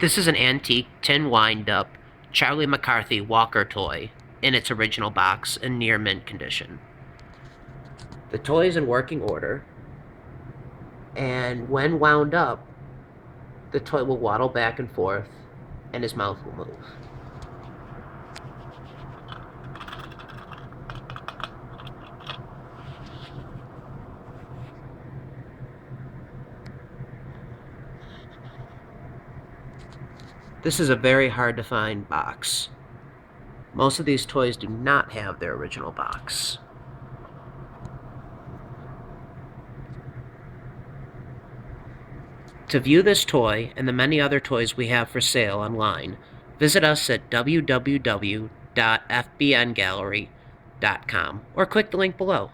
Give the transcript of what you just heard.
This is an antique tin wind-up Charlie McCarthy Walker toy in its original box in near mint condition. The toy is in working order, and when wound up, the toy will waddle back and forth, and his mouth will move. This is a very hard to find box. Most of these toys do not have their original box. To view this toy and the many other toys we have for sale online, visit us at www.fbngallery.com or click the link below.